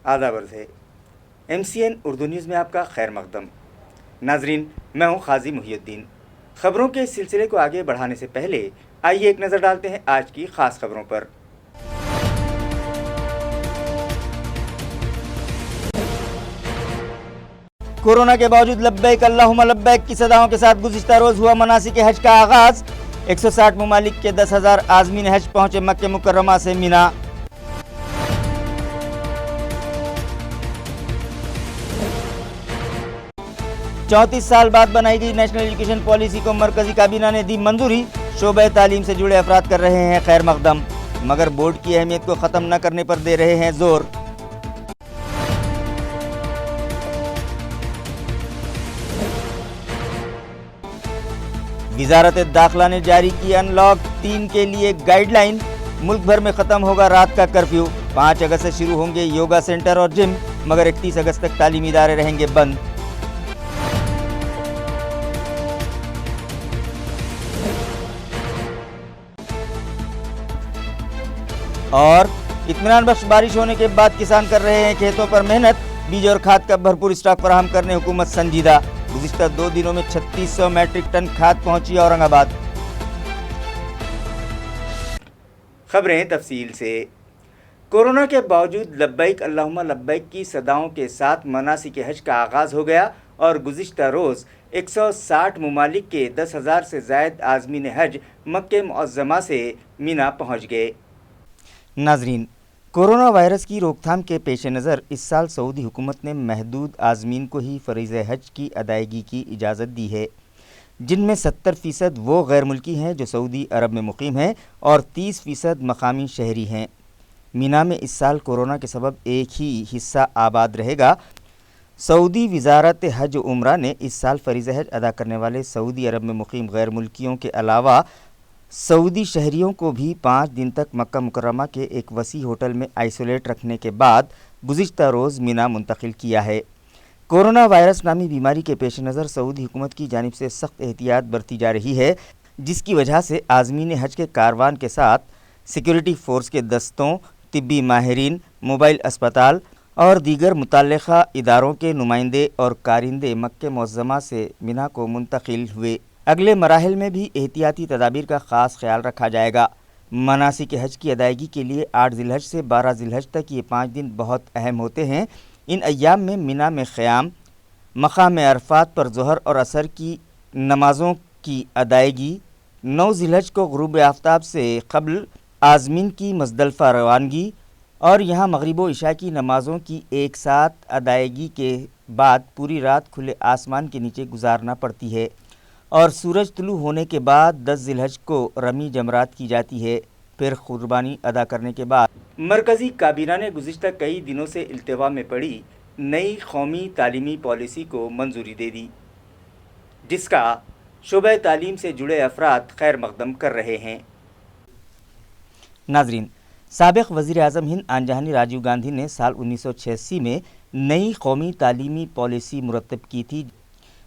आदाब अर्ज़ है। MCN उर्दू न्यूज़ में आपका खैर मकदम। नाजरीन, मैं हूं खाजी मुहियुद्दीन। खबरों के इस सिलसिले को आगे बढ़ाने से पहले आइए एक नज़र डालते हैं आज की ख़ास खबरों पर। कोरोना के बावजूद लब्बैक अल्लाहुम्मा लब्बैक की सदाओं के साथ गुज़िश्ता रोज़ हुआ मनासिक हज का आगाज़। 160 ममालिक के 10,000 आज़मीन हज पहुँचे मक्के मुकर्रमा से मिना। चौंतीस साल बाद बनाई गई नेशनल एजुकेशन पॉलिसी को मरकजी काबीना ने दी मंजूरी। शोबे तालीम से जुड़े अफराद कर रहे हैं खैर मकदम, मगर बोर्ड की अहमियत को ख़त्म न करने पर दे रहे हैं जोर। वज़ारत दाखिला ने जारी की अनलॉक 3 के लिए गाइडलाइन। मुल्क भर में ख़त्म होगा रात का कर्फ्यू। 5 अगस्त से शुरू होंगे योगा सेंटर और जिम, मगर 31 अगस्त तक तालीमी इदारे रहेंगे बंद। और इत्मीनान बख्श बारिश होने के बाद किसान कर रहे हैं खेतों पर मेहनत। बीज और खाद का भरपूर स्टॉक फराहम करने हुकूमत संजीदा। गुज़िश्ता 2 दिनों में 3600 मैट्रिक टन खाद पहुंची औरंगाबाद। खबरें तफसील से। कोरोना के बावजूद लब्बैक अल्लाहुम्मा लब्बैक की सदाओं के साथ मनासिक हज का आगाज़ हो गया और गुज़िश्ता रोज़ 160 ममालिक के 10,000 से ज़ायद आज़मीन हज मक्के मुअज़्ज़मा से मिना पहुँच गए। नाजरीन, कोरोना वायरस की रोकथाम के पेश नज़र इस साल सऊदी हुकूमत ने महदूद आज़मीन को ही फ़रीज़ हज की अदायगी की इजाज़त दी है, जिनमें 70% वो गैर मुल्की हैं जो सऊदी अरब में मुकीम हैं और 30% मकामी शहरी हैं। मिना में इस साल कोरोना के सबब एक ही हिस्सा आबाद रहेगा। सऊदी वज़ारत हज उम्रा ने इस साल फ़रीज़ हज अदा करने वाले सऊदी अरब में मुकीम गैर मुल्कियों के अलावा सऊदी शहरियों को भी 5 दिन तक मक्का मुकर्रमा के एक वसी होटल में आइसोलेट रखने के बाद गुज़िश्ता रोज़ मिना मुंतकिल किया है। कोरोना वायरस नामी बीमारी के पेश नज़र सऊदी हुकूमत की जानिब से सख्त एहतियात बरती जा रही है, जिसकी वजह से आज़मीन हज के कारवान के साथ सिक्योरिटी फ़ोर्स के दस्तों, तिब्बी माहिरीन, मोबाइल अस्पताल और दीगर मुतल्लिक़ा इदारों के नुमाइंदे और कारिंदे मक्के मुअज़्ज़मा से मिना को मुंतकिल हुए। अगले मराहिल में भी एहतियाती तदाबीर का ख़ास ख्याल रखा जाएगा। मनासिक हज की अदायगी के लिए 8 ज़िलहज से 12 ज़िलहज तक ये 5 दिन बहुत अहम होते हैं। इन अय्याम में मिना में क़याम, मक़ाम अरफ़ात पर ज़ोहर और असर की नमाज़ों की अदायगी, 9 ज़िलहज को ग़ुरूब आफ्ताब से क़ब्ल आज़मीन की मुज़दलिफ़ा रवानगी और यहाँ मग़रिब व इशा की नमाज़ों की एक साथ अदायगी के बाद पूरी रात खुले आसमान के नीचे गुजारना पड़ती है और सूरज तुलू होने के बाद 10 ज़िलहज को रमी जमरात की जाती है। फिर कुर्बानी अदा करने के बाद मरकज़ी काबीना ने गुज़िश्ता कई दिनों से इल्तिवा में पड़ी नई कौमी तालीमी पॉलिसी को मंजूरी दे दी, जिसका शोबे तालीम से जुड़े अफराद खैर मकदम कर रहे हैं। नाजरीन, साबिक़ वज़ीर आज़म हिंद आन जहानी राजीव गांधी ने साल 1986 में नई कौमी तालीमी पॉलिसी मुरतब की थी,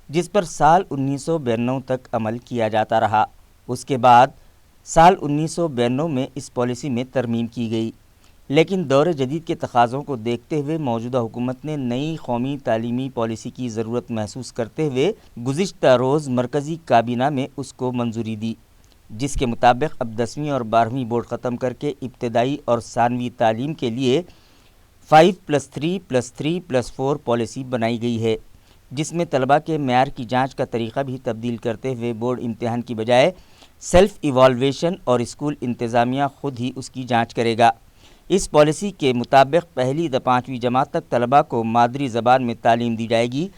जिस पर साल 1992 तक अमल किया जाता रहा। उसके बाद साल 1992 में इस पॉलिसी में तरमीम की गई, लेकिन दौर जदीद के तकाज़ों को देखते हुए मौजूदा हुकूमत ने नई कौमी तालीमी पॉलिसी की ज़रूरत महसूस करते हुए गुज़िश्ता रोज़ मरकज़ी काबीना में उसको मंजूरी दी, जिसके मुताबिक अब 10वीं और 12वीं बोर्ड ख़त्म करके इब्तदाई और सानवी तालीम के लिए 5+3+3+4 पॉलिसी बनाई गई है, जिसमें तलबा के मेयार की जांच का तरीक़ा भी तब्दील करते हुए बोर्ड इम्तिहान की बजाय सेल्फ़ इवाल्वेशन और स्कूल इंतज़ामिया ख़ुद ही उसकी जांच करेगा। इस पॉलिसी के मुताबिक पहली द 5वीं जमात तक तलबा को मादरी ज़बान में तालीम दी जाएगी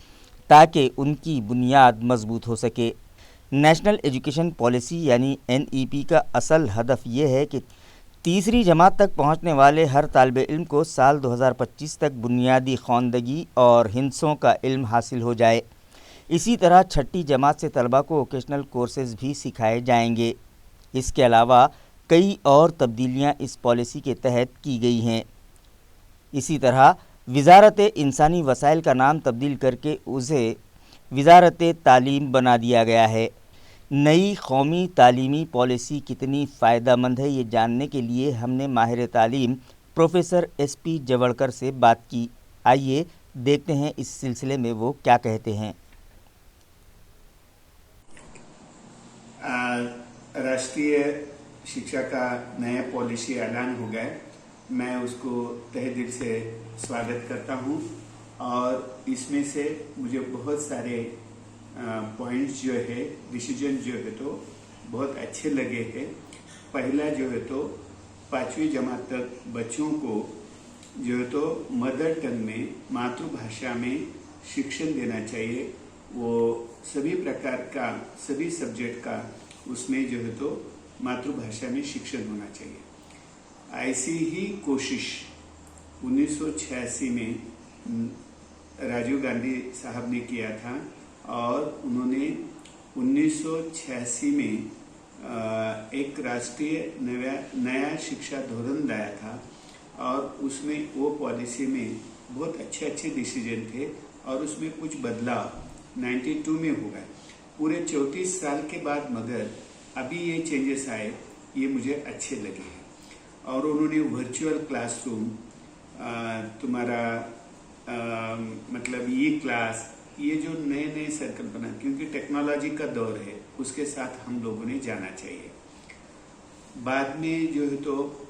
ताकि उनकी बुनियाद मजबूत हो सके। नेशनल एजुकेशन पॉलिसी यानी NEP का असल हदफ ये है कि तीसरी जमात तक पहुँचने वाले हर तालिब इल्म को साल 2025 तक बुनियादी ख़वानदगी और हिंसों का इल्म हासिल हो जाए। इसी तरह छठी जमात से तलबा को वोकेशनल कोर्सेज़ भी सिखाए जाएंगे। इसके अलावा कई और तब्दीलियाँ इस पॉलिसी के तहत की गई हैं। इसी तरह वज़ारत इंसानी वसाइल का नाम तब्दील करके उसे वज़ारत तालीम बना दिया गया है। नई कौमी तालीमी पॉलिसी कितनी फ़ायदेमंद है, ये जानने के लिए हमने माहिर तालीम प्रोफेसर SP जवड़कर से बात की। आइए देखते हैं इस सिलसिले में वो क्या कहते हैं। राष्ट्रीय शिक्षा का नया पॉलिसी ऐलान हो गया। मैं उसको तहे दिल से स्वागत करता हूँ और इसमें से मुझे बहुत सारे पॉइंट्स जो है, डिसीजन जो है तो बहुत अच्छे लगे हैं। पहला जो है तो 5वीं जमात तक बच्चों को जो है तो मदर टंग में, मातृभाषा में शिक्षण देना चाहिए। वो सभी प्रकार का, सभी सब्जेक्ट का उसमें जो है तो मातृभाषा में शिक्षण होना चाहिए। ऐसी ही कोशिश 1986 में राजीव गांधी साहब ने किया था और उन्होंने 1986 में एक राष्ट्रीय नया शिक्षा धोरण लाया था और उसमें वो पॉलिसी में बहुत अच्छे अच्छे डिसीजन थे और उसमें कुछ बदलाव 92 में हो गए। पूरे 34 साल के बाद मगर अभी ये चेंजेस आए, ये मुझे अच्छे लगे हैं। और उन्होंने वर्चुअल क्लासरूम, तुम्हारा मतलब ये क्लास, ये जो नए नए सर्कल बना, क्योंकि टेक्नोलॉजी का दौर है, उसके साथ हम लोगों ने जाना चाहिए। बाद में जो है तो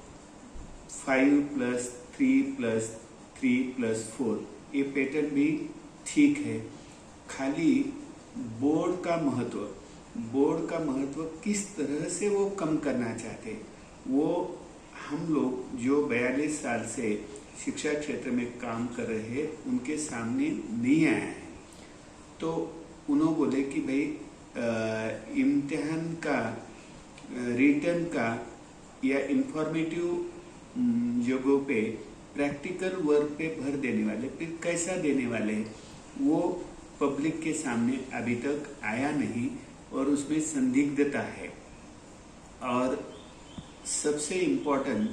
5+3+3+4 ये पैटर्न भी ठीक है। खाली बोर्ड का महत्व किस तरह से वो कम करना चाहते, वो हम लोग जो 42 साल से शिक्षा क्षेत्र में काम कर रहे हैं उनके सामने नहीं आया है। तो उन्होंने बोले कि भाई इम्तिहान का, रिटर्न का या इंफॉर्मेटिव जगहों पे प्रैक्टिकल वर्क पे भर देने वाले, फिर कैसा देने वाले, वो पब्लिक के सामने अभी तक आया नहीं और उसमें संदिग्धता है। और सबसे इम्पोर्टेंट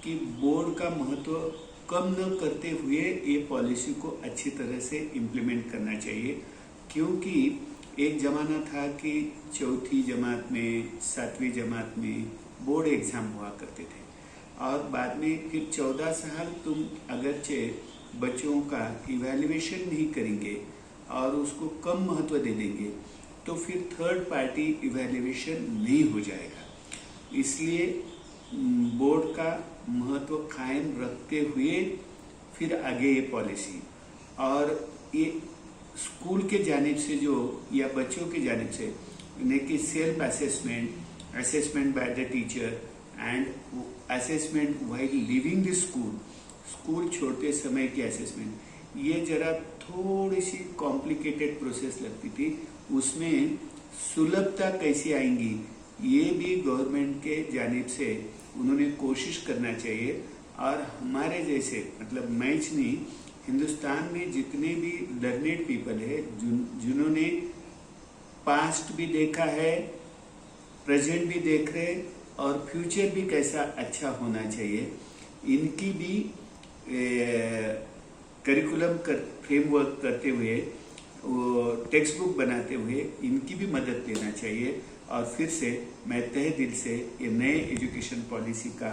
कि बोर्ड का महत्व कम न करते हुए ये पॉलिसी को अच्छी तरह से इम्प्लीमेंट करना चाहिए। क्योंकि एक ज़माना था कि 4वीं जमात में, 7वीं जमात में बोर्ड एग्ज़ाम हुआ करते थे और बाद में फिर 14 साल तुम अगरचे बच्चों का इवैल्यूएशन नहीं करेंगे और उसको कम महत्व दे देंगे तो फिर थर्ड पार्टी इवैल्यूएशन नहीं हो जाएगा। इसलिए बोर्ड का महत्व कायम रखते हुए फिर आगे ये पॉलिसी, और ये स्कूल के जानिब से जो या बच्चों के जानिब से यानी कि self assessment by the teacher and assessment while living the school छोड़ते समय की असेसमेंट, ये जरा थोड़ी सी कॉम्प्लिकेटेड प्रोसेस लगती थी। उसमें सुलभता कैसे आएंगी, ये भी गवर्नमेंट के जानिब से उन्होंने कोशिश करना चाहिए। और हमारे जैसे, मतलब मैच नहीं, हिंदुस्तान में जितने भी लर्नेड पीपल है, जिन्होंने पास्ट भी देखा है, प्रेजेंट भी देख रहे और फ्यूचर भी कैसा अच्छा होना चाहिए, इनकी भी करिकुलम फ्रेमवर्क करते हुए, वो टेक्स्ट बुक बनाते हुए इनकी भी मदद लेना चाहिए। और फिर से मैं तहे दिल से ये नए एजुकेशन पॉलिसी का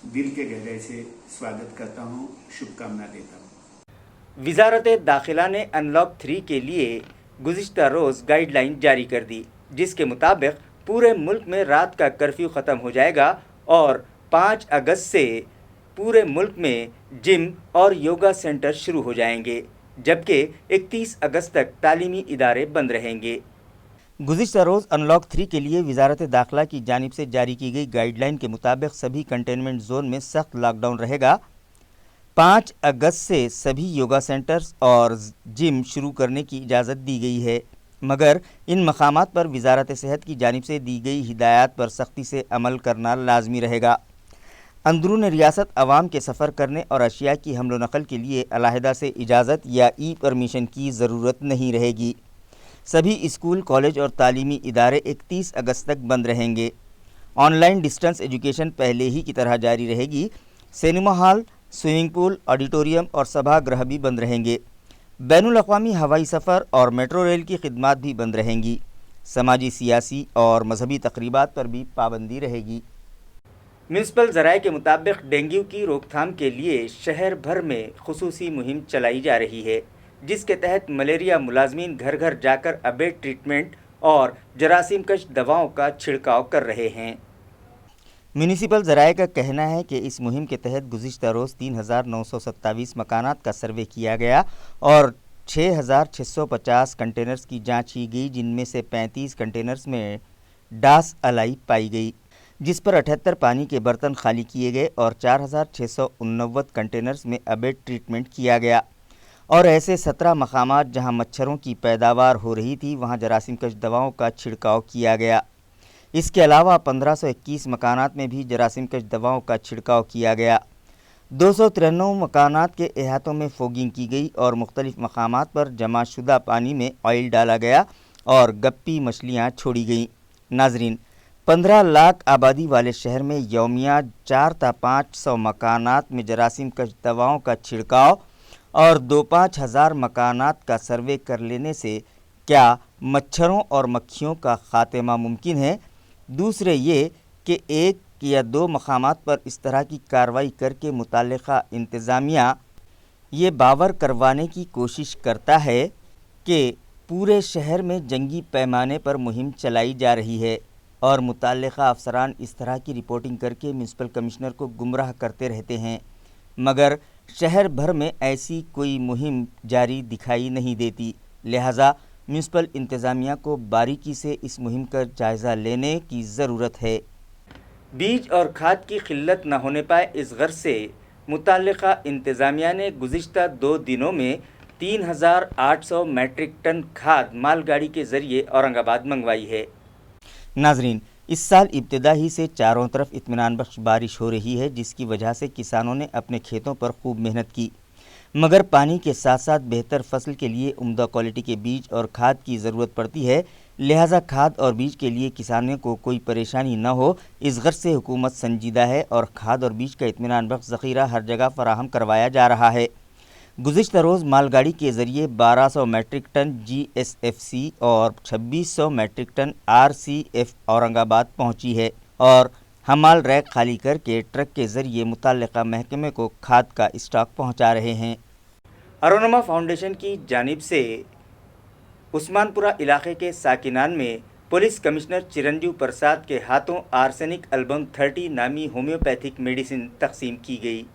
दिल के गहराई से स्वागत करता हूँ, शुभकामना देता हूँ। वज़ारत दाखिला ने अनलॉक 3 के लिए गुज़िश्ता रोज़ गाइडलाइन जारी कर दी, जिसके मुताबिक पूरे मुल्क में रात का कर्फ्यू ख़त्म हो जाएगा और 5 अगस्त से पूरे मुल्क में जिम और योगा सेंटर शुरू हो जाएंगे, जबकि 31 अगस्त तक तालीमी इदारे बंद रहेंगे। गुज़िश्ता रोज़ अनलॉक 3 के लिए वज़ारत दाखिला की जानिब से जारी की गई गाइडलाइन के मुताबिक सभी कंटेनमेंट जोन में सख्त लॉकडाउन रहेगा। 5 अगस्त से सभी योगा सेंटर्स और जिम शुरू करने की इजाज़त दी गई है, मगर इन मकामात पर वज़ारत सेहत की जानिब से दी गई हिदायत पर सख्ती से अमल करना लाजमी रहेगा। अंदरून रियासत अवाम के सफ़र करने और अशिया की हमलो नकल के लिए अलहदा से इजाज़त या ई परमिशन की ज़रूरत नहीं रहेगी। सभी स्कूल, कॉलेज और तालीमी इदारे 31 अगस्त तक बंद रहेंगे। ऑनलाइन डिस्टेंस एजुकेशन पहले ही की तरह जारी रहेगी। Cinema hall, swimming pool, auditorium और सभागृह भी बंद रहेंगे। बैनुल अक़वामी हवाई सफ़र और मेट्रो रेल की खिदमात भी बंद रहेंगी। समाजी, सियासी और मजहबी तकरीबात पर भी पाबंदी रहेगी। म्यूनिसिपल ज़राए के मुताबिक डेंगू की रोकथाम के लिए शहर भर में खुसूसी मुहिम चलाई जा रही है, जिसके तहत मलेरिया मुलाजमीन घर घर जाकर अबेट ट्रीटमेंट और जरासीम कश दवाओं का छिड़काव कर रहे हैं। म्यूनिसिपल ज़राए का कहना है कि इस मुहिम के तहत गुज़िश्ता रोज़ 3,927 मकानात का सर्वे किया गया और 6,650 कंटेनर्स की जांच की गई, जिनमें से 35 कंटेनर्स में डास अलाई पाई गई, जिस पर 78 पानी के बर्तन खाली किए गए और 4,689 कंटेनर्स में अबेट ट्रीटमेंट किया गया और ऐसे 17 मकामात जहां मच्छरों की पैदावार हो रही थी वहां जरासीम कश दवाओं का छिड़काव किया गया। इसके अलावा 1521 मकानात में भी जरासीम कश दवाओं का छिड़काव किया गया। 293 मकानात के अहातों में फोगिंग की गई और मुख्तलिफ मकामात पर जमाशुदा पानी में ऑयल डाला गया और गप्पी मछलियाँ छोड़ी गईं। नाजरीन, 15 लाख आबादी वाले शहर में यौमिया 4 ता 500 मकानात में जरासीम कश दवाओं का छिड़काव और 2-5 हज़ार मकानात का सर्वे कर लेने से क्या मच्छरों और मक्खियों का खात्मा मुमकिन है? दूसरे ये कि 1 या 2 मकामात पर इस तरह की कार्रवाई करके मुतल्लिका इंतज़ामिया ये बावर करवाने की कोशिश करता है कि पूरे शहर में जंगी पैमाने पर मुहिम चलाई जा रही है और मुतल्लिका अफसरान इस तरह की रिपोर्टिंग करके म्यूनिसिपल कमिश्नर को गुमराह करते रहते हैं, मगर शहर भर में ऐसी कोई मुहिम जारी दिखाई नहीं देती। लिहाजा म्यूनिसिपल इंतज़ामिया को बारीकी से इस मुहिम का जायज़ा लेने की ज़रूरत है। बीज और खाद की किल्लत न होने पाए इस गर्ज से मुतल्लिका इंतज़ामिया ने गुज़िश्ता 2 दिनों में 3,800 मैट्रिक टन खाद मालगाड़ी के ज़रिए औरंगाबाद मंगवाई है। नाजरीन, इस साल इब्तिदा ही से चारों तरफ इत्मीनान बख्श बारिश हो रही है, जिसकी वजह से किसानों ने अपने खेतों पर खूब मेहनत की, मगर पानी के साथ साथ बेहतर फसल के लिए उम्दा क्वालिटी के बीज और खाद की ज़रूरत पड़ती है। लिहाजा खाद और बीज के लिए किसानों को कोई परेशानी न हो, इस गर्ज से हुकूमत संजीदा है और खाद और बीज का इत्मीनान बख्श ज़ख़ीरा हर जगह फराहम करवाया जा रहा है। गुज़िश्ता रोज़ मालगाड़ी के ज़रिए 1200 मैट्रिक टन GSFC और 2600 मैट्रिक टन RCF औरंगाबाद पहुंची है और हमाल रैक खाली करके ट्रक के ज़रिए मुतल्लिका महकमे को खाद का स्टॉक पहुंचा रहे हैं। अरुणिमा फाउंडेशन की जानिब से उस्मानपुरा इलाके के साकिनान में पुलिस कमिश्नर चिरंजीव प्रसाद के हाथों आर्सेनिक एल्बम 30 नामी होम्योपैथिक मेडिसिन तकसीम की गई।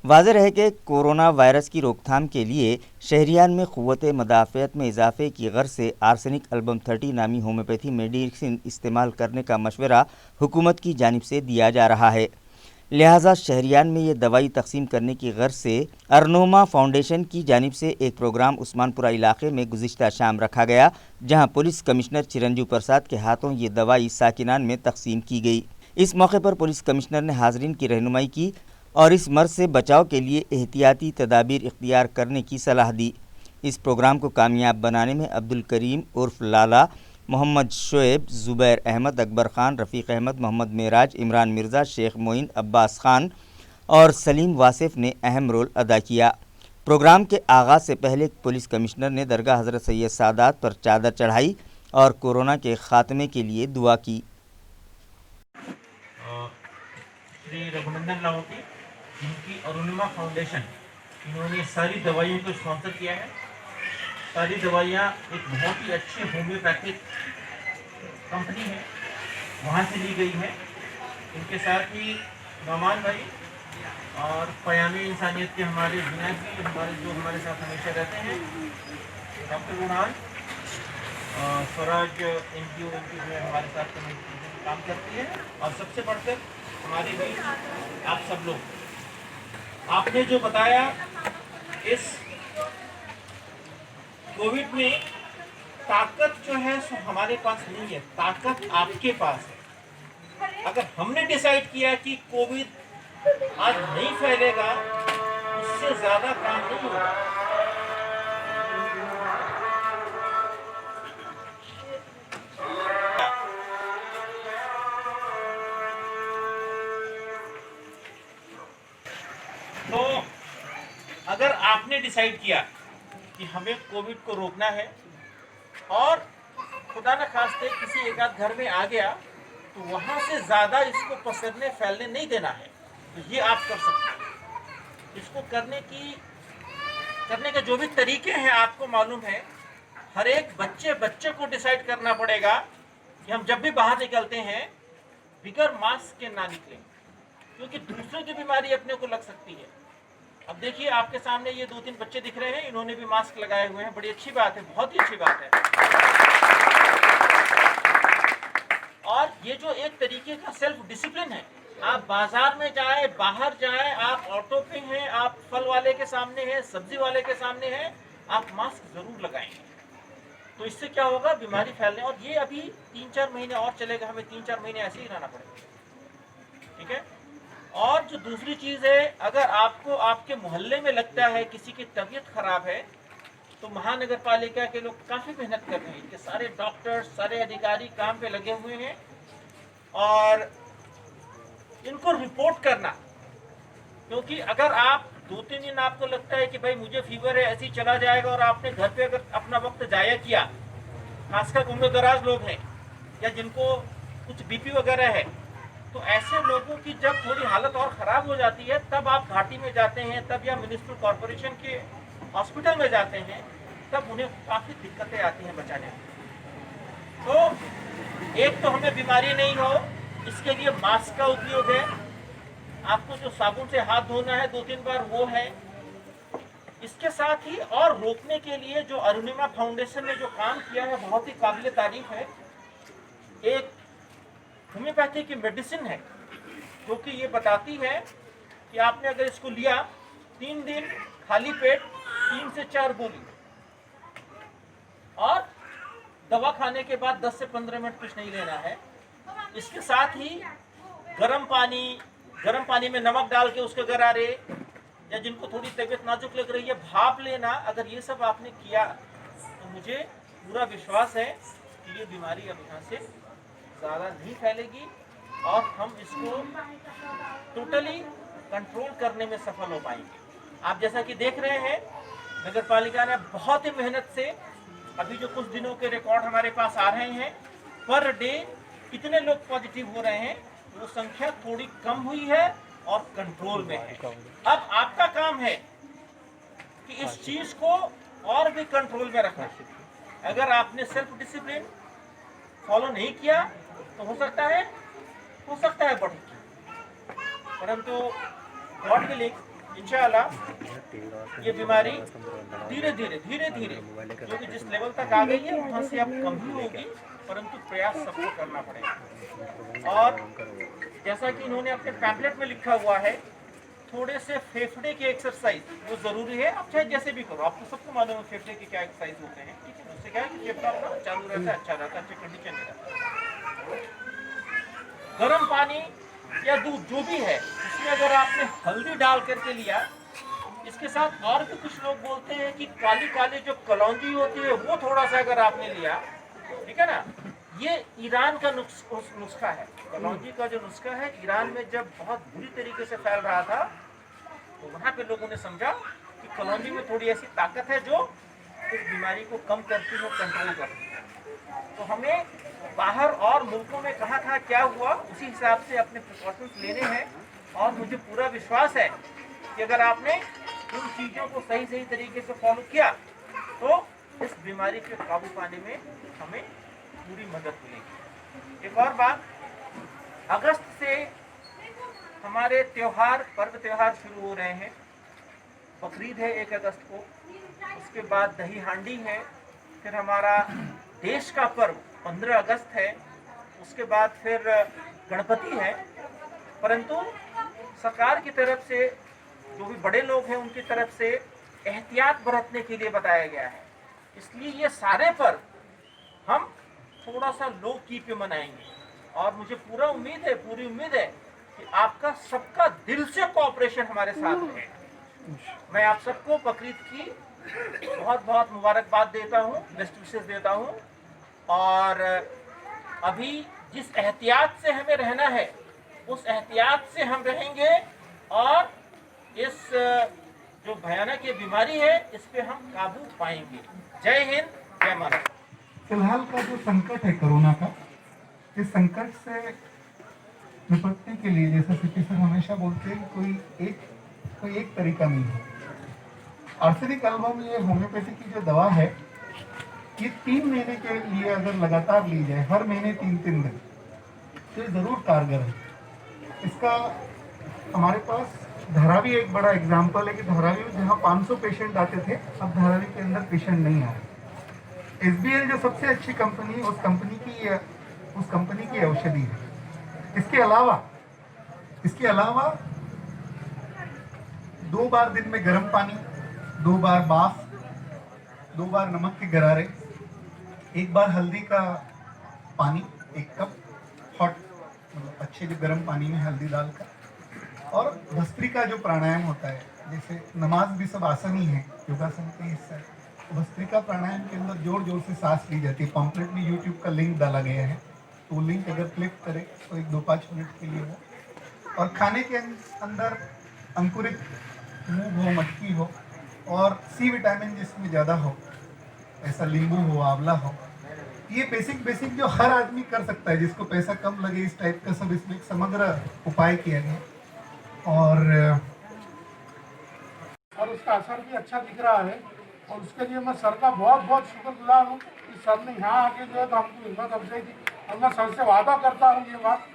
वाज़ेह है कि कोरोना वायरस की रोकथाम के लिए शहरियान में क़ुव्वत मदाफ़ियत में इजाफ़े की गर्ज से आर्सेनिक एल्बम 30 नामी होम्योपैथी मेडिसिन इस्तेमाल करने का मशवरा हुकूमत की जानिब से दिया जा रहा है। लिहाजा शहरियान में ये दवाई तकसीम करने की गर्ज से अरुणिमा फाउंडेशन की जानिब से एक प्रोग्राम उस्मानपुरा इलाके में गुज़िश्ता शाम रखा गया, जहाँ पुलिस कमिश्नर चिरंजीव प्रसाद के हाथों ये दवाई साकिनान में तकसीम की गई। इस मौके पर पुलिस कमिश्नर ने हाज़रीन की रहनुमाई की और इस मर्ज़ से बचाव के लिए एहतियाती तदाबीर इख्तियार करने की सलाह दी। इस प्रोग्राम को कामयाब बनाने में अब्दुल करीम उर्फ लाला, मोहम्मद शोएब, ज़ुबैर अहमद, अकबर ख़ान, रफ़ीक अहमद, मोहम्मद मेराज, इमरान मिर्ज़ा, शेख मोइन, अब्बास ख़ान और सलीम वासिफ़ ने अहम रोल अदा किया। प्रोग्राम के आगाज़ से पहले पुलिस कमिश्नर ने दरगाह हज़रत सैयद सादात पर चादर चढ़ाई और कोरोना के ख़ात्मे के लिए दुआ की। श्री रघुनंदन लाहौटी, जिनकी अरुणिमा फाउंडेशन, इन्होंने सारी दवाइयों को स्पॉन्सर किया है। सारी दवाइयाँ एक बहुत ही अच्छी होम्योपैथिक कंपनी है, वहाँ से ली गई है। इनके साथ ही नौमान भाई और क़याम इंसानियत के हमारे विनायक जी, जो हमारे साथ हमेशा रहते हैं, डॉक्टर रुहान, स्वराज NGO में हमारे साथ काम करती है, और सबसे बढ़कर हमारे बीच आप सब लोग, आपने जो बताया इस कोविड में ताकत जो है सो हमारे पास नहीं है, ताकत आपके पास है। अगर हमने डिसाइड किया कि कोविड आज नहीं फैलेगा, उससे ज़्यादा काम नहीं होगा। तो अगर आपने डिसाइड किया कि हमें कोविड को रोकना है और खुदा न खास्ते किसी एक आध घर में आ गया, तो वहाँ से ज़्यादा इसको पसरने फैलने नहीं देना है। तो ये आप कर सकते हैं। इसको करने के जो भी तरीके हैं आपको मालूम है। हर एक बच्चे को डिसाइड करना पड़ेगा कि हम जब भी बाहर निकलते हैं बिगर मास्क के ना निकलें, क्योंकि दूसरों की बीमारी अपने को लग सकती है। अब देखिए आपके सामने ये 2-3 बच्चे दिख रहे हैं, इन्होंने भी मास्क लगाए हुए हैं। बड़ी अच्छी बात है, बहुत ही अच्छी बात है। और ये जो एक तरीके का सेल्फ डिसिप्लिन है, आप बाजार में जाए, बाहर जाए, आप ऑटो पे हैं, आप फल वाले के सामने हैं, सब्जी वाले के सामने हैं, आप मास्क जरूर लगाएंगे। तो इससे क्या होगा, बीमारी फैलने, और ये अभी 3-4 महीने और चलेगा, हमें 3-4 महीने ऐसे ही रहना पड़ेगा। ठीक है। और जो दूसरी चीज है, अगर आपको आपके मोहल्ले में लगता है किसी की तबीयत खराब है, तो महानगर पालिका के लोग काफी मेहनत कर रहे हैं। इनके सारे डॉक्टर, सारे अधिकारी काम पे लगे हुए हैं, और इनको रिपोर्ट करना, क्योंकि अगर आप 2-3 दिन आपको लगता है कि भाई मुझे फीवर है, ऐसे ही चला जाएगा, और आपने घर पे अगर अपना वक्त जाया किया, खासकर उम्र दराज लोग हैं या जिनको कुछ बीपी वगैरह है, तो ऐसे लोगों की जब थोड़ी हालत और ख़राब हो जाती है, तब आप घाटी में जाते हैं, तब या म्यूनिसिपल कॉरपोरेशन के हॉस्पिटल में जाते हैं, तब उन्हें काफ़ी दिक्कतें आती हैं बचाने में। तो एक तो हमें बीमारी नहीं हो, इसके लिए मास्क का उपयोग है। आपको जो साबुन से हाथ धोना है 2-3 बार, वो है। इसके साथ ही और रोकने के लिए जो अरुणिमा फाउंडेशन ने जो काम किया है, बहुत ही काबिल तारीफ है। एक होम्योपैथी की मेडिसिन है जो कि ये बताती है कि आपने अगर इसको लिया 3 दिन खाली पेट 3 से 4 गोली, और दवा खाने के बाद 10 से 15 मिनट कुछ नहीं लेना है। इसके साथ ही गर्म पानी में नमक डाल के उसके गरारे, या जिनको थोड़ी तबीयत नाजुक लग रही है, भाप लेना, अगर ये सब आपने किया तो मुझे पूरा विश्वास है कि ये बीमारी अब यहाँ से ज़्यादा नहीं फैलेगी, और हम इसको टोटली कंट्रोल करने में सफल हो पाएंगे। आप जैसा कि देख रहे हैं, नगर पालिका ने बहुत ही मेहनत से, अभी जो कुछ दिनों के रिकॉर्ड हमारे पास आ रहे हैं, पर डे कितने लोग पॉजिटिव हो रहे हैं, वो संख्या थोड़ी कम हुई है और कंट्रोल में है। अब आपका काम है कि इस चीज को और भी कंट्रोल में रखना। अगर आपने सेल्फ डिसिप्लिन फॉलो नहीं किया तो हो सकता है बढ़ेगी, परंतु गॉड विलिंग इंशाल्लाह ये बीमारी धीरे धीरे जो कि जिस लेवल तक आ गई है वहां से अब कम ही होगी, परंतु प्रयास सबको करना पड़ेगा। और जैसा कि इन्होंने अपने पैम्पलेट में लिखा हुआ है, थोड़े से फेफड़े की एक्सरसाइज वो जरूरी है। आप चाहे जैसे भी करो, आपको सबको मालूम है फेफड़े के क्या एक्सरसाइज होते हैं। ठीक है, उससे क्या है कि फेफड़ा अपना चालू रहता है, अच्छा रहता है, अच्छी कंडीशन में रहता है। गर्म पानी या दूध जो भी है, उसमें अगर आपने हल्दी डाल करके लिया, इसके साथ और भी कुछ लोग बोलते हैं कि काली जो कलौंजी होती है वो थोड़ा सा अगर आपने लिया, ठीक है ना, ये ईरान का नुस्खा है। कलौंजी का जो नुस्खा है, ईरान में जब बहुत बुरी तरीके से फैल रहा था, तो वहाँ पे लोगों ने समझा कि कलौंजी में थोड़ी ऐसी ताकत है जो इस बीमारी को कम करती है, कंट्रोल करती है। तो हमें बाहर और मुल्कों में कहाँ क्या हुआ, उसी हिसाब से अपने प्रिकॉशंस लेने हैं। और मुझे पूरा विश्वास है कि अगर आपने उन चीज़ों को सही तरीके से फॉलो किया तो इस बीमारी पे काबू पाने में हमें पूरी मदद मिलेगी। एक और बात, अगस्त से हमारे पर्व त्योहार शुरू हो रहे हैं। बकरीद है 1 अगस्त को, उसके बाद दही हांडी है, फिर हमारा देश का पर्व 15 अगस्त है, उसके बाद फिर गणपति है। परंतु सरकार की तरफ से जो भी बड़े लोग हैं उनकी तरफ से एहतियात बरतने के लिए बताया गया है। इसलिए ये सारे पर्व हम थोड़ा सा लो की पे मनाएंगे, और मुझे पूरी उम्मीद है कि आपका सबका दिल से कोऑपरेशन हमारे साथ है। मैं आप सबको बकरीद की बहुत मुबारकबाद देता हूँ, बेस्ट विशेस देता हूँ। और अभी जिस एहतियात से हमें रहना है उस एहतियात से हम रहेंगे, और इस जो भयानक ये बीमारी है इस पे हम काबू पाएंगे। जय हिंद, जय महाराष्ट्र। फिलहाल का जो संकट है कोरोना का, इस संकट से निपटने के लिए, जैसे सिटी सर हमेशा बोलते हैं, कोई एक तरीका नहीं है। आर्सेनिक एल्बम, ये होम्योपैथी की जो दवा है, ये 3 महीने के लिए अगर लगातार ली जाए, हर महीने 3-3 दिन, तो ये ज़रूर कारगर है। इसका हमारे पास धारावी एक बड़ा एग्जाम्पल है कि धारावी में जहाँ 500 पेशेंट आते थे, अब धारावी के अंदर पेशेंट नहीं आ रहे। SBL जो सबसे अच्छी कंपनी है, उस कंपनी की औषधि है। इसके अलावा 2 बार दिन में गर्म पानी, 2 बार बाफ, 2 बार नमक के गरारे, 1 बार हल्दी का पानी, 1 कप हॉट, मतलब अच्छे जो गर्म पानी में हल्दी डालकर, और भस्त्रिका जो प्राणायाम होता है, जैसे नमाज भी सब आसन ही है, योगासन के हिस्सा है, तो भस्त्रिका प्राणायाम के अंदर जोर जोर से सांस ली जाती है। पॉम्पलेट में यूट्यूब का लिंक डाला गया है, तो लिंक अगर क्लिक करें तो 1-2-5 मिनट के लिए हो। और खाने के अंदर अंकुरित मूंग हो, मटकी हो, और सी विटामिन जिसमें ज़्यादा हो, ऐसा नींबू हो, आंवला हो। ये बेसिक जो हर आदमी कर सकता है, जिसको पैसा कम लगे, इस टाइप का सब इसमें एक समग्र उपाय किया गया। और उसका असर भी अच्छा दिख रहा है, और उसके लिए मैं सर का बहुत शुक्रगुजार हूँ कि सर ने यहाँ आके जो है तो हमको हिम्मत अफजाई दी। और मैं सर से वादा करता हूँ ये बात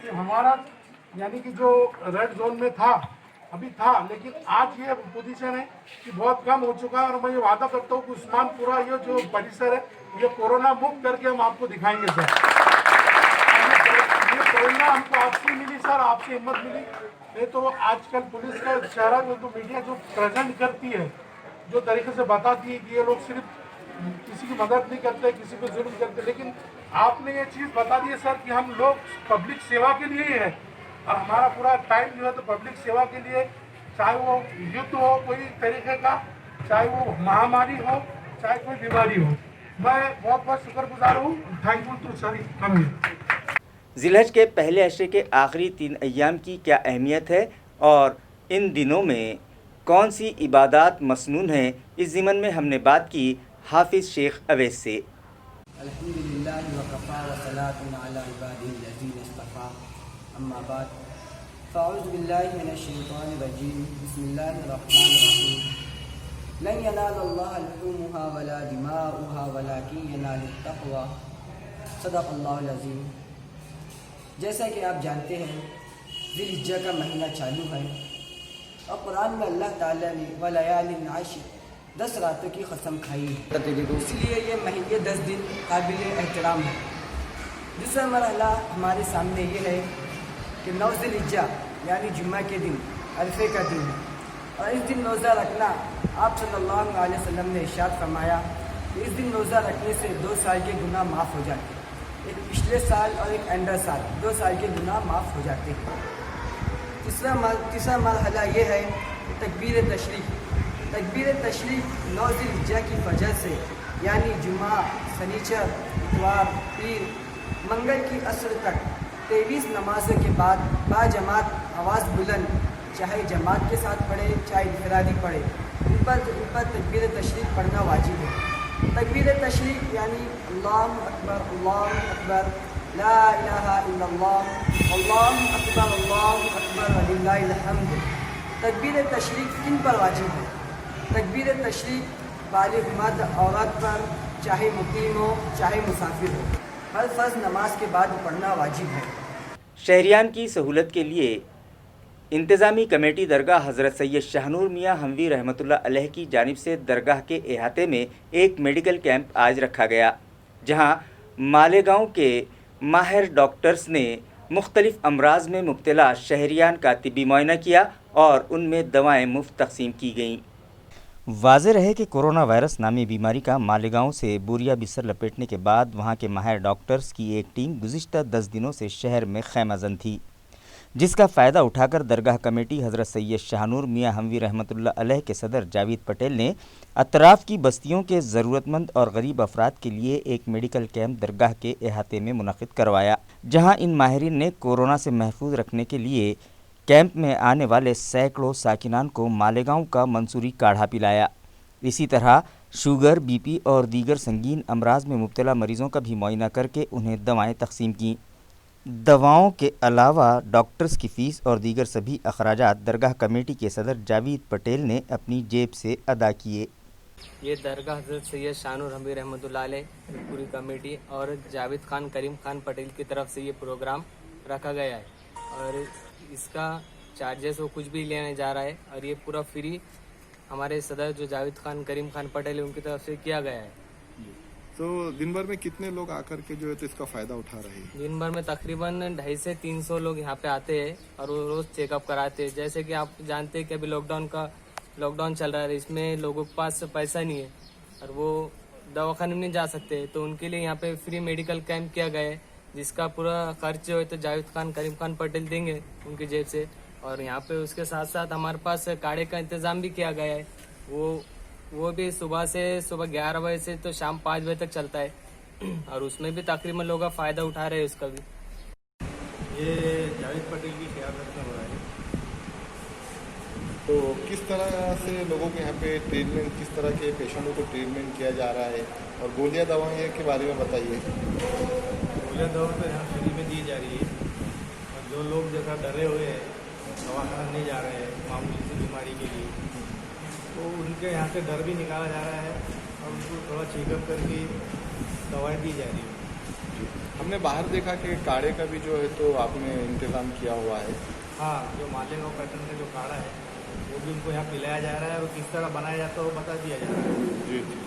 कि हमारा यानी कि जो रेड जोन में था, अभी था, लेकिन आज ये पोजीशन है कि बहुत कम हो चुका है। और मैं ये वादा करता हूँ कि उस्मानपुरा ये जो परिसर है, ये कोरोना मुक्त करके हम आपको दिखाएंगे सर। ये प्रेरणा हमको आपसे मिली सर, आपसे हिम्मत मिली। नहीं तो आजकल पुलिस का चेहरा जो मीडिया जो प्रेजेंट करती है, जो तरीके से बताती है कि ये लोग सिर्फ किसी की मदद नहीं करते, किसी पे जुल्म करते, लेकिन आपने ये चीज़ बता दी है सर कि हम लोग पब्लिक सेवा के लिए ही है, और हमारा पूरा टाइम जो है तो पब्लिक सेवा के लिए, चाहे वो युद्ध हो कोई तरीके का, चाहे वो महामारी हो, चाहे कोई बीमारी हो। मैं बहुत शुक्रगुजार हूँ। Thankful to sir. जिलहज के पहले अशरे के आखिरी 3 अय्याम की क्या अहमियत है और इन दिनों में कौन सी इबादत मसनून है, इस ज़िमन में हमने बात की हाफिज़ शेख अवैस से। अल्हम्दुलिल्लाह व कफ़ा व सलातुन अला इबादिहिल लज़ीना इस्तफ़ा, अम्मा बाद, फ़अऊज़ु बिल्लाहि मिनश शैतानिर रजीम, बिस्मिल्लाहिर रहमानिर रहीम। लन यनालल्लाह लुहूमुहा वला दिमाउहा वलाकिन यनालुत तक़वा, सदक़ल्लाहुल अज़ीम। जैसा कि आप जानते हैं, ज़िलहिज्जा का महीना चालू है, और कुरान में अल्लाह ताला ने वलयालिन आशिर 10 रातों की कसम खाई है, इसलिए ये महीने 10 दिन काबिल एहतराम है। दूसरा मरहला हमारे सामने ये है कि 9 ज़िलहिज्जा यानी जुम्मा के दिन अरफे का दिन है, और इस दिन रोज़ा रखना, आप सल्लल्लाहु अलैहि वसल्लम ने इरशाद फरमाया कि इस दिन रोज़ा रखने से 2 साल के गुनाह माफ़ हो जाते हैं। एक पिछले साल और एक अंडर साल, 2 साल के गुनाह माफ़ हो जाते हैं। तीसरा मरहला ये है कि तकबीर तशरीक़ 9 ज़िलहिज्जा की फजर से, यानी जुमा, शनिचर, इतवार, पीर, मंगल की असर तक 23 नमाज़ों के बाद बाजमात आवाज़ बुलंद, चाहे जमात के साथ पढ़े चाहे इनफरादी पढ़े, इन पर तकबीर तशरीक़ पढ़ना वाजिब है। तकबीर तशरीक़ यानी अल्लाहु अकबर, ला इलाहा इल्लल्लाह, अल्लाहु अकबर वलिल्लाहिल हम्द। तकबीर तशरीक़ किन पर वाजिब है? तकबीर तशरीक़ बालिग़ मर्द औरत पर, चाहे मुकीम हो चाहे मुसाफिर हो, हर फ़र्ज़ नमाज के बाद पढ़ना वाजिब है। शहरियान की सहूलत के लिए इंतज़ामी कमेटी दरगाह हज़रत सैयद शाहनूर मियाँ हमवी रहमतुल्लाह अलैह की जानिब से दरगाह के अहाते में एक मेडिकल कैंप आज रखा गया, जहां मालेगांव के माहिर डॉक्टर्स ने मुख्तलिफ अमराज में मुब्तला शहरियान का तिब्बी मुआयना किया और उनमें दवाएँ मुफ्त तकसीम की गईं। वाज़ेह रहे कि कोरोना वायरस नामी बीमारी का मालेगांव से बोरिया बिस्तर लपेटने के बाद वहां के माहिर डॉक्टर्स की एक टीम गुज़िश्ता 10 दिनों से शहर में खैमाजन थी, जिसका फ़ायदा उठाकर दरगाह कमेटी हज़रत सैयद शाहनूर मियाँ हमवी रहमतुल्लाह अलैह के सदर जावेद पटेल ने अतराफ़ की बस्तियों के ज़रूरतमंद और गरीब अफराद के लिए एक मेडिकल कैंप दरगाह के अहाते में मुनक़िद करवाया, जहां इन माहिरीन ने कोरोना से महफूज रखने के लिए कैंप में आने वाले सैकड़ों साकिनान को मालेगांव का मंसूरी काढ़ा पिलाया। इसी तरह शुगर, बीपी और दीगर संगीन अमराज में मुब्तला मरीज़ों का भी मुआयना करके उन्हें दवाएँ तकसीम की। दवाओं के अलावा डॉक्टर्स की फ़ीस और दीगर सभी अखराजात दरगाह कमेटी के सदर जावेद पटेल ने अपनी जेब से अदा किए। ये दरगाह हज़रत सैयद शानुर हमीद रहमतुल्लाह अलैह पूरी कमेटी और जावेद खान करीम खान पटेल की तरफ से ये प्रोग्राम रखा गया है और इसका चार्जेस वो कुछ भी लेने जा रहा है और ये पूरा फ्री हमारे सदर जो जावेद खान करीम खान पटेल है उनकी तरफ से किया गया है। तो दिन भर में कितने लोग आकर के जो है तो इसका फायदा उठा रहे हैं? दिन भर में तकरीबन 250 से 300 लोग यहाँ पे आते हैं और वो रोज चेकअप कराते हैं। जैसे कि आप जानते हैं कि अभी लॉकडाउन चल रहा है, इसमें लोगों के पास पैसा नहीं है और वो दवाखाने में नहीं जा सकते, तो उनके लिए यहाँ पे फ्री मेडिकल कैंप किया गया है जिसका पूरा खर्च जो है तो जावेद खान करीम खान पटेल देंगे उनकी जेब से। और यहाँ पे उसके साथ साथ हमारे पास काढ़े का इंतजाम भी किया गया है, वो भी सुबह 11 बजे से तो शाम 5 बजे तक चलता है और उसमें भी तकरीबन लोग फ़ायदा उठा रहे हैं उसका भी। ये जावेद पटेल की क़यादत में हो रहा है। तो किस तरह से लोगों के यहाँ पे ट्रीटमेंट, किस तरह के पेशेंटों को ट्रीटमेंट किया जा रहा है और गोलियां दवाएं के बारे में बताइए। गोलियां दवा तो यहाँ फ्री में दी जा रही है और जो लोग जैसा डरे हुए हैं दवाखाना नहीं जा रहे हैं मामूली सी बीमारी के लिए, तो उनके यहाँ से डर भी निकाला जा रहा है और उनको थोड़ा चेकअप करके दवाएं दी जा रही है। हमने बाहर देखा कि काढ़े का भी जो है तो आपने इंतज़ाम किया हुआ है। हाँ, जो मालेगांव पैटर्न का जो काढ़ा है वो भी उनको यहाँ पिलाया जा रहा है और किस तरह बनाया जाता है वो बता दिया जा रहा है। जी जी।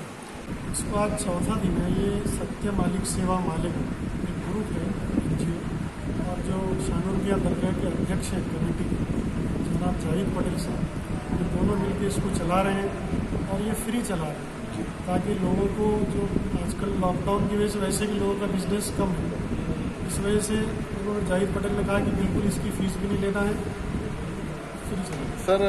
इसको आज चौथा दिन है। ये सत्य मालिक सेवा मालिक एक ग्रुप है NGO और जो शानुरगिया दरगाह के अध्यक्ष हैं कमेटी जनाब जावेद पटेल साहब, ये दोनों मिलकर इसको चला रहे हैं और ये फ्री चला रहे हैं ताकि लोगों को जो आजकल लॉकडाउन की वजह से वैसे भी लोगों का बिजनेस कम है, इस वजह से उन्होंने जावेद पटेल ने कहा कि बिल्कुल इसकी फ़ीस भी नहीं लेना है, फ्री चला। सर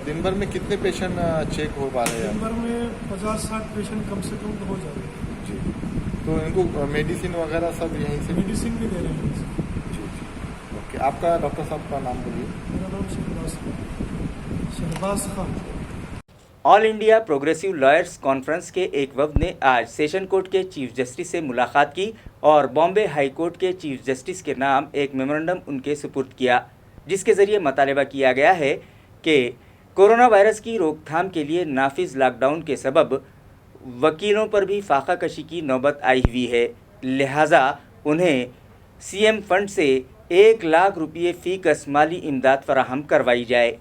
दिन भर में कितने पेशेंट चेक हो पा रहे हैं? दिन भर में 50-60 पेशेंट कम से कम तो हो जाते हैं जी। तो इनको मेडिसिन वगैरह सब यहीं से? मेडिसिन भी दे रहे हैं। जी जी। ओके, आपका डॉक्टर साहब का नाम बोलिए। मेरा नाम Shahbaz Khan. All India progressive lawyers conference के एक वफद ने आज सेशन कोर्ट के चीफ जस्टिस से मुलाकात की और बॉम्बे हाई कोर्ट के चीफ जस्टिस के नाम एक मेमोरेंडम उनके सुपुर्द किया, जिसके ज़रिए मुतालबा किया गया है कि कोरोना वायरस की रोकथाम के लिए नाफिज लॉकडाउन के सबब वकीलों पर भी फाका कशी की नौबत आई हुई है, लिहाजा उन्हें CM फंड से 1 लाख रुपये फ़ी कस माली इमदाद फराहम करवाई जाए।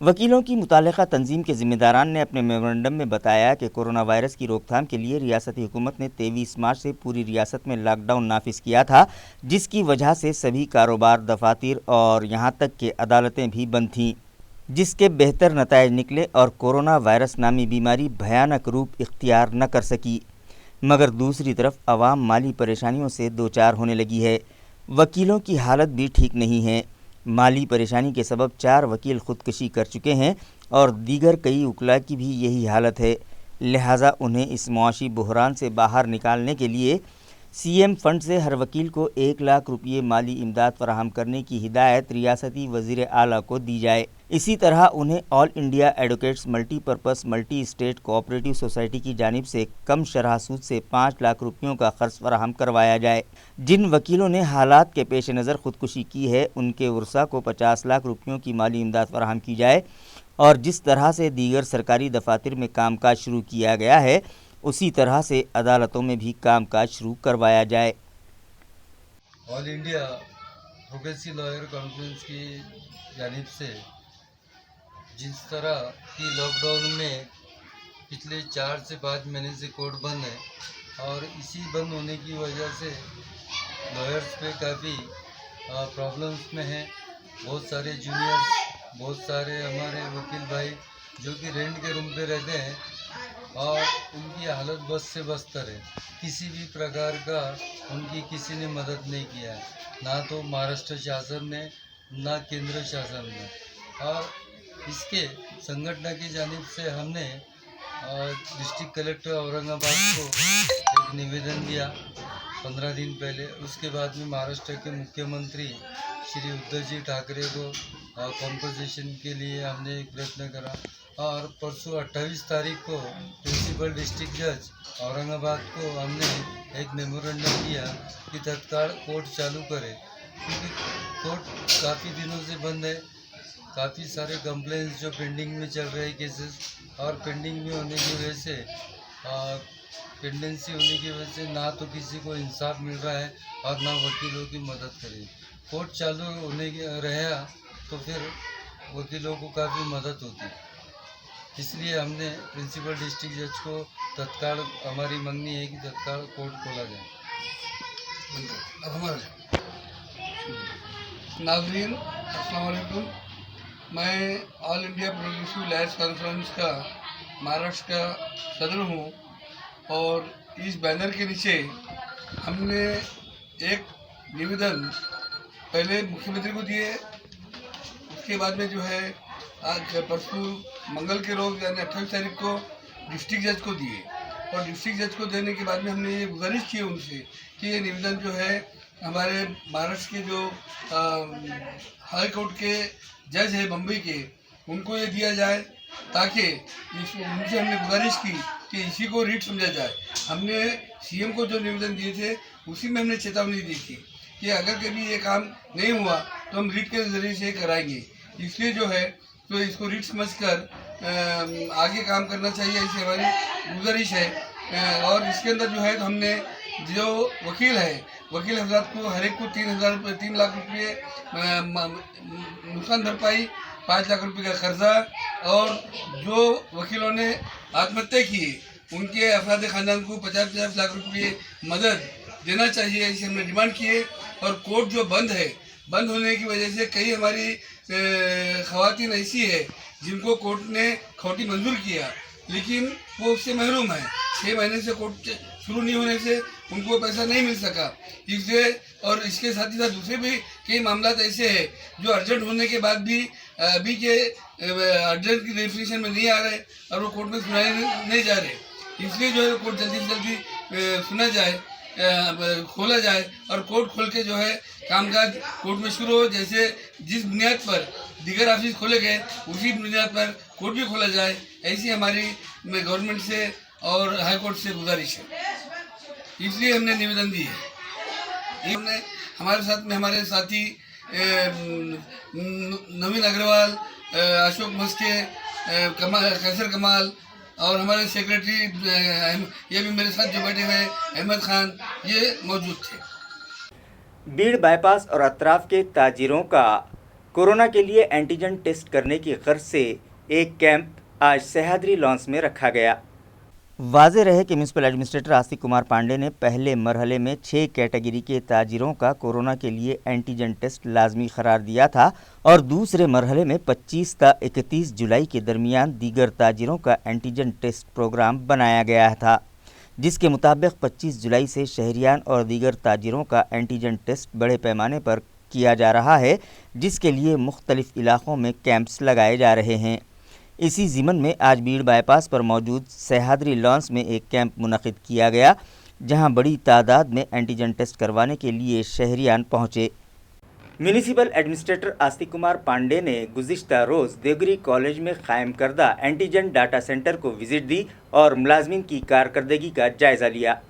वकीलों की मुताल्लिक़ा तंजीम के ज़िम्मेदारान ने अपने मेमोरेंडम में बताया कि कोरोना वायरस की रोकथाम के लिए रियासती हुकूमत ने 23 मार्च से पूरी रियासत में लॉकडाउन नाफिज किया था, जिसकी वजह से सभी कारोबार, दफातर और यहाँ तक कि अदालतें भी बंद थीं, जिसके बेहतर नताइज निकले और कोरोना वायरस नामी बीमारी भयानक रूप इख्तियार न कर सकी। मगर दूसरी तरफ आवाम माली परेशानियों से दो चार होने लगी है। वकीलों की हालत भी ठीक नहीं है। माली परेशानी के सबब 4 वकील ख़ुदकशी कर चुके हैं और दीगर कई वकला की भी यही हालत है, लिहाजा उन्हें इस मुआशी बहरान से बाहर निकालने के लिए CM फंड से हर वकील को 1 लाख रुपये माली इमदाद फराहम करने की हिदायत रियासती वज़ीर आला को दी जाए। इसी तरह उन्हें all India advocates multipurpose multi state cooperative society की जानिब से कम शरह सूद से 5 लाख रुपयों का ख़र्च फराहम करवाया जाए। जिन वकीलों ने हालात के पेश नज़र ख़ुदकुशी की है, उनके वर्सा को 50 लाख रुपयों की माली इमदाद फराहम की जाए और जिस तरह से दीगर सरकारी दफातर में कामकाज शुरू किया गया है, उसी तरह से अदालतों में भी कामकाज शुरू करवाया जाए। All India progressive lawyer conference की जानिब से जिस तरह की लॉकडाउन में पिछले 4 से 5 महीने से कोर्ट बंद है और इसी बंद होने की वजह से लॉयर्स पे काफ़ी प्रॉब्लम्स में हैं। बहुत सारे जूनियर्स, बहुत सारे हमारे वकील भाई जो कि रेंट के रूम पे रहते हैं और उनकी हालत बस से बदतर है। किसी भी प्रकार का उनकी किसी ने मदद नहीं किया है, ना तो महाराष्ट्र शासन ने ना केंद्र शासन ने। और इसके संगठन की जानिब से हमने डिस्ट्रिक्ट कलेक्टर औरंगाबाद को एक निवेदन दिया 15 दिन पहले। उसके बाद में महाराष्ट्र के मुख्यमंत्री श्री उद्धव जी ठाकरे को कॉम्पोजिशन के लिए हमने एक प्रयत्न करा। और परसों 28 तारीख को प्रिंसिपल डिस्ट्रिक्ट जज औरंगाबाद को हमने एक मेमोरेंडम दिया कि तत्काल कोर्ट चालू करे, क्योंकि कोर्ट काफ़ी दिनों से बंद है। काफ़ी सारे कंप्लेंट्स जो पेंडिंग में चल रहे केसेस और पेंडिंग में होने की वजह से पेंडेंसी होने की वजह से ना तो किसी को इंसाफ मिल रहा है और ना वकीलों की मदद करें। कोर्ट चालू होने की रहा तो फिर वकीलों को काफ़ी मदद होती, इसलिए हमने प्रिंसिपल डिस्ट्रिक्ट जज को तत्काल हमारी मांगनी है कि तत्काल कोर्ट खोला जाए। नाज़रीन अस्सलाम वालेकुम। मैं all India progressive lawyers conference का महाराष्ट्र का सदर हूँ और इस बैनर के नीचे हमने एक निवेदन पहले मुख्यमंत्री को दिए, उसके बाद में जो है आज परसों मंगल के रोज यानी 28 तारीख को डिस्ट्रिक्ट जज को दिए और डिस्ट्रिक्ट जज को देने के बाद में हमने ये गुजारिश की उनसे कि ये निवेदन जो है हमारे महाराष्ट्र के जो हाई कोर्ट के जज है बम्बई के, उनको ये दिया जाए ताकि उनसे हमने गुजारिश की कि इसी को रीट समझा जाए। हमने सीएम को जो निवेदन दिए थे उसी में हमने चेतावनी दी थी कि अगर कभी ये काम नहीं हुआ तो हम रीट के जरिए से कराएंगे, इसलिए जो है तो इसको रीट समझकर आगे काम करना चाहिए, ऐसी हमारी गुजारिश है। और इसके अंदर जो है तो हमने जो वकील हजरात को हर एक को 3 लाख रुपये नुकसान भरपाई, 5 लाख रुपये का कर्जा और जो वकीलों ने आत्महत्या की उनके अफराद खानदान को 50 लाख रुपये मदद देना चाहिए, ऐसे हमने डिमांड किए। और कोर्ट जो बंद होने की वजह से कई हमारी ख़वातीन ऐसी है जिनको कोर्ट ने खौटी मंजूर किया लेकिन वो उससे महरूम है। 6 महीने से कोर्ट शुरू नहीं होने से उनको पैसा नहीं मिल सका, इसलिए और इसके साथ ही साथ दूसरे भी कई मामला ऐसे हैं जो अर्जेंट होने के बाद भी अभी के अर्जेंट की डेफिनेशन में नहीं आ रहे और वो कोर्ट में सुनाए नहीं जा रहे, इसलिए जो है कोर्ट जल्दी से जल्दी सुना जाए, खोला जाए और कोर्ट खोल के जो है कामकाज कोर्ट में शुरू हो। जैसे जिस बुनियाद पर दीगर ऑफिस खोले गए उसी बुनियाद पर कोर्ट भी खोला जाए, ऐसी हमारी गवर्नमेंट से और हाई कोर्ट से गुजारिश है, इसलिए हमने निवेदन दी है। हमने हमारे साथ में हमारे साथी नवीन अग्रवाल, अशोक मस्के, कैसर कमाल और हमारे सेक्रेटरी ये भी मेरे साथ जो बैठे हुए अहमद खान, ये मौजूद थे। बीड़ बाईपास और अतराफ के ताजिरों का कोरोना के लिए एंटीजन टेस्ट करने की गर्ज से एक कैंप आज सह्याद्री लॉन्स में रखा गया। वाज़ेह रहे कि म्यूनसिपल एडमिनिस्ट्रेटर आस्तिक कुमार पांडे ने पहले मरहले में 6 कैटेगरी के ताजिरों का कोरोना के लिए एंटीजन टेस्ट लाजमी करार दिया था और दूसरे मरहले में 25 ता 31 जुलाई के दरमियान दीगर ताजिरों का एंटीजन टेस्ट प्रोग्राम बनाया गया था, जिसके मुताबिक 25 जुलाई से शहरियान और दीगर ताजिरों का एंटीजन टेस्ट बड़े पैमाने पर किया जा रहा है, जिसके लिए मुख्तलिफ इलाक़ों में कैंप्स लगाए जा रहे हैं। इसी ज़िमन में आज बीड़ बाईपास पर मौजूद सह्याद्री लॉन्स में एक कैंप मुनक़िद किया गया, जहां बड़ी तादाद में एंटीजन टेस्ट करवाने के लिए शहरियान पहुंचे। म्यूनिसिपल एडमिनिस्ट्रेटर आस्तिक कुमार पांडे ने गुज़िश्ता रोज़ देवगिरी कॉलेज में कायम करदा एंटीजन डाटा सेंटर को विज़िट दी और मुलाजमीन की कारकर्दगी का जायज़ा लिया।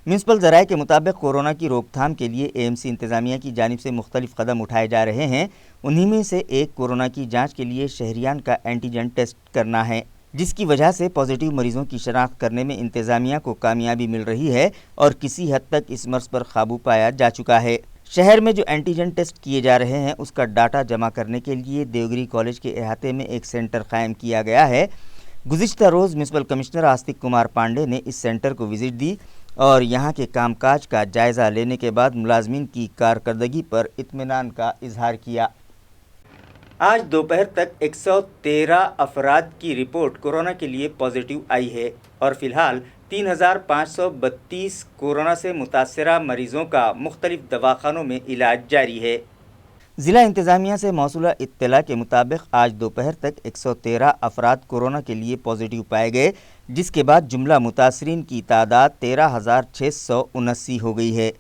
म्यूनसिपल ज़राए के मुताबिक कोरोना की रोकथाम के लिए एएमसी इंतज़ामिया की जानिब से मुख्तलिफ कदम उठाए जा रहे हैं। उन्हीं में से एक कोरोना की जांच के लिए शहरियान का एंटीजन टेस्ट करना है, जिसकी वजह से पॉजिटिव मरीजों की शनाख्त करने में इंतज़ामिया को कामयाबी मिल रही है और किसी हद तक इस मर्ज़ पर काबू पाया जा चुका है। शहर में जो एंटीजन टेस्ट किए जा रहे हैं उसका डाटा जमा करने के लिए देवगिरी कॉलेज के अहाते में एक सेंटर कायम किया गया है। गुज़िश्ता रोज़ म्यूनसिपल कमिश्नर आस्तिक कुमार पांडे ने इस सेंटर को विज़िट दी और यहाँ के कामकाज का जायज़ा लेने के बाद मुलाजमीन की कारकर्दगी पर इत्मीनान का इजहार किया। आज दोपहर तक 113 अफराद की रिपोर्ट कोरोना के लिए पॉजिटिव आई है और फिलहाल 3532 कोरोना से मुतासरा मरीजों का मुख्तलिफ दवाखानों में इलाज जारी है। ज़िला इंतज़ामिया से मौसूला इत्तला के मुताबिक आज दोपहर तक 113 अफराद कोरोना के लिए पॉजिटिव पाए गए, जिसके बाद जुमला मुतासरीन की तादाद 13,679 हो गई है,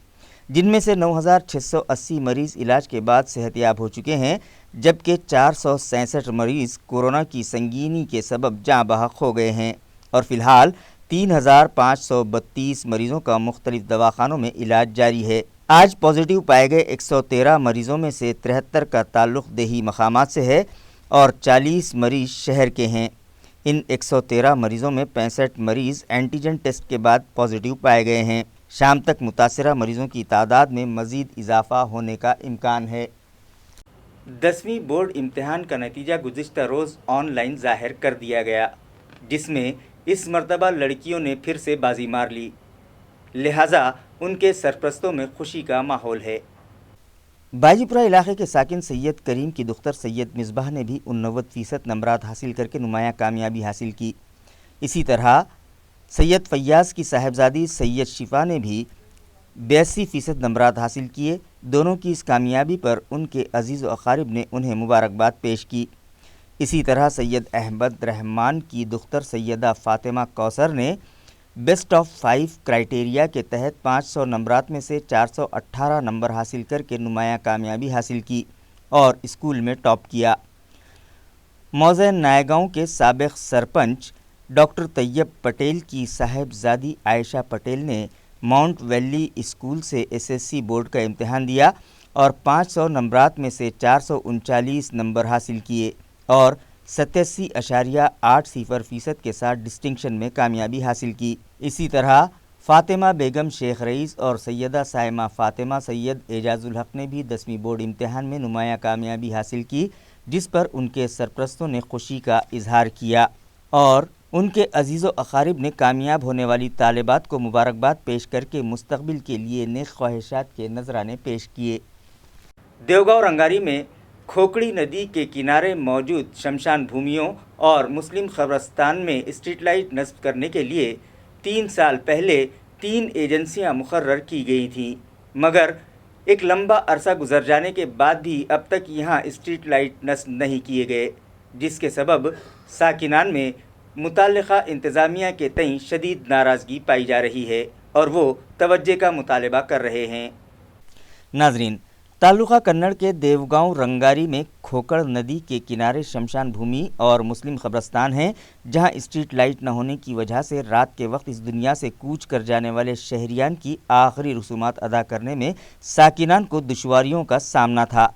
जिनमें से 9,680 मरीज़ इलाज के बाद सेहतयाब हो चुके हैं, जबकि 467 मरीज कोरोना की संगीनी के सबब जाँ बहक हो गए हैं और फिलहाल 3,532 मरीजों का मुख्तलिफ दवाखानों में इलाज जारी है। आज पॉजिटिव पाए गए 113 मरीजों में से 73 का ताल्लुक़ देही मकामात से है और 40 मरीज शहर के हैं। इन 113 मरीजों में 65 मरीज़ एंटीजन टेस्ट के बाद पॉजिटिव पाए गए हैं। शाम तक मुतासरा मरीजों की तादाद में मज़ीद इजाफा होने का इम्कान है। 10वीं बोर्ड इम्तिहान का नतीजा गुज़िश्ता रोज़ ऑनलाइन ज़ाहिर कर दिया गया, जिसमें इस मरतबा लड़कियों ने फिर से बाजी मार ली, लिहाजा उनके सरपरस्तों में खुशी का माहौल है। बाजीपुरा इलाके के साकिन सैयद करीम की दुख्तर सैयद मिसबाह ने भी 89% नंबरात हासिल करके नुमाया कामयाबी हासिल की। इसी तरह सैयद फैयाज़ की साहबजादी सैयद शिफा ने भी 82% नंबरात हासिल किए। दोनों की इस कामयाबी पर उनके अजीज़ व अक़ारिब ने उन्हें मुबारकबाद पेश की। इसी तरह सैयद अहमद रहमान की दुख्तर सैयदा फ़ातिमा कौसर ने बेस्ट ऑफ 5 क्राइटेरिया के तहत 500 नंबरात में से 418 नंबर हासिल करके नुमाया कामयाबी हासिल की और स्कूल में टॉप किया। मौज़े नायगांव के साबिक़ सरपंच डॉक्टर तैयब पटेल की साहबजादी आयशा पटेल ने माउंट वैली स्कूल से SSC बोर्ड का इम्तिहान दिया और 500 नंबरात में से 439 नंबर हासिल किए और 87.80% के साथ डिस्टिंक्शन में कामयाबी हासिल की। इसी तरह फ़ातिमा बेगम शेख रईस और सैयदा साइमा फ़ातिमा सैयद एजाजुल हक ने भी 10वीं बोर्ड इम्तिहान में नुमाया कामयाबी हासिल की, जिस पर उनके सरपरस्तों ने खुशी का इजहार किया और उनके अजीज़ व अक़ारिब ने कामयाब होने वाली तालिबात को मुबारकबाद पेश करके मुस्तक़बिल के लिए नेक ख्वाहिशात के नजराने पेश किए। देवगांव रंगारी में खोकड़ी नदी के किनारे मौजूद शमशान भूमियों और मुस्लिम क़ब्रिस्तान में स्ट्रीट लाइट नस्ब करने के लिए 3 साल पहले 3 एजेंसियां मुकर्रर की गई थीं, मगर एक लंबा अरसा गुजर जाने के बाद भी अब तक यहां स्ट्रीट लाइट नस्ब नहीं किए गए, जिसके सबब साकिनान में मुताल्लिक़ा इंतज़ामिया के तईं शदीद नाराज़गी पाई जा रही है और वो तवज्जे का मुतालबा कर रहे हैं। नाज़रीन, तालुका कन्नड़ के देवगांव रंगारी में खोकड़ नदी के किनारे शमशान भूमि और मुस्लिम क़ब्रिस्तान हैं, जहां स्ट्रीट लाइट न होने की वजह से रात के वक्त इस दुनिया से कूच कर जाने वाले शहरियान की आखिरी रसूमात अदा करने में साकिनान को दुश्वारियों का सामना था।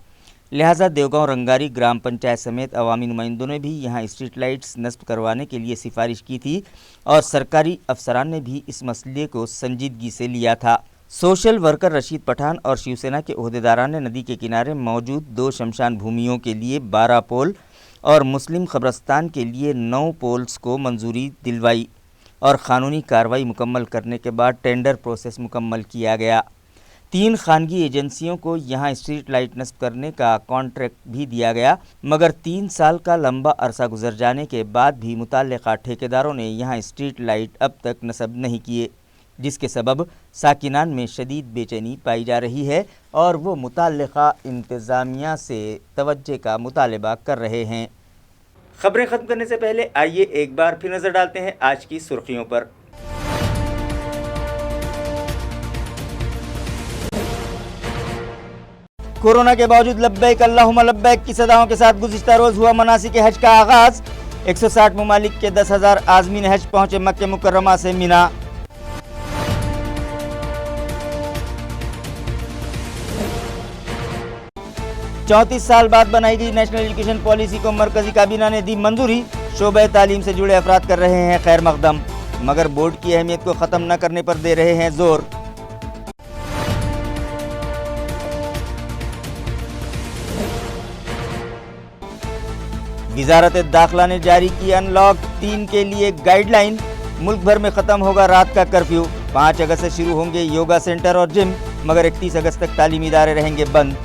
लिहाजा देवगांव रंगारी ग्राम पंचायत समेत अवामी नुमाइंदों ने भी यहां स्ट्रीट लाइट्स नस्ब करवाने के लिए सिफारिश की थी और सरकारी अफसरान ने भी इस मसले को संजीदगी से लिया था। सोशल वर्कर रशीद पठान और शिवसेना के ओहदेदारान ने नदी के किनारे मौजूद 2 शमशान भूमियों के लिए 12 पोल और मुस्लिम क़ब्रिस्तान के लिए 9 पोल्स को मंजूरी दिलवाई और क़ानूनी कार्रवाई मुकम्मल करने के बाद टेंडर प्रोसेस मुकम्मल किया गया। 3 खानगी एजेंसियों को यहां स्ट्रीट लाइट नस्ब करने का कॉन्ट्रैक्ट भी दिया गया, मगर 3 साल का लंबा अरसा गुजर जाने के बाद भी मुताल्लिक़ा ठेकेदारों ने यहां स्ट्रीट लाइट अब तक नस्ब नहीं किए, जिसके सबब साकिनान में शदीद बेचैनी पाई जा रही है और वो मुताल्लिक़ा इंतज़ामिया से तवज्जे का मुतालबा कर रहे हैं। खबरें ख़त्म करने से पहले आइए एक बार फिर नज़र डालते हैं आज की सुर्खियों पर। कोरोना के बावजूद लब्बैक अल्लाहुम्मा लब्बैक की सदाओं के साथ गुज़िश्ता रोज़ हुआ मनासिक हज का आगाज़। 160 ममालिक के 10,000 आज़मीन हज पहुँचे मक्के मुकर्रमा से मिना। चौंतीस साल बाद बनाई गई नेशनल एजुकेशन पॉलिसी को मरकजी काबीना ने दी मंजूरी। शोबे तालीम से जुड़े अफराद कर रहे हैं खैर मकदम, मगर बोर्ड की अहमियत को ख़त्म न करने पर दे रहे हैं जोर। वज़ारत दाखिला ने जारी की अनलॉक 3 के लिए गाइडलाइन। मुल्क भर में ख़त्म होगा रात का कर्फ्यू। 5 अगस्त से शुरू होंगे योगा सेंटर और जिम, मगर 31 अगस्त तक तालीमी इदारे रहेंगे बंद।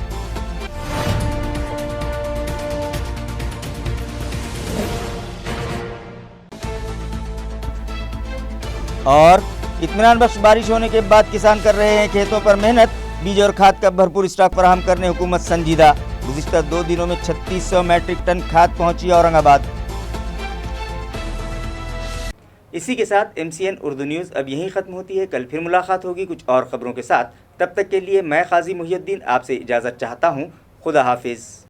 और इत्मीनान बख्श बारिश होने के बाद किसान कर रहे हैं खेतों पर मेहनत। बीज और खाद का भरपूर स्टॉक फराहम करने हुकूमत संजीदा। गुज़िश्ता 2 दिनों में 3600 मैट्रिक टन खाद पहुंची औरंगाबाद। इसी के साथ MCN उर्दू न्यूज़ अब यहीं ख़त्म होती है। कल फिर मुलाकात होगी कुछ और ख़बरों के साथ। तब तक के लिए मैं क़ाज़ी मुहियुद्दीन आपसे इजाज़त चाहता हूँ। खुदा हाफिज़।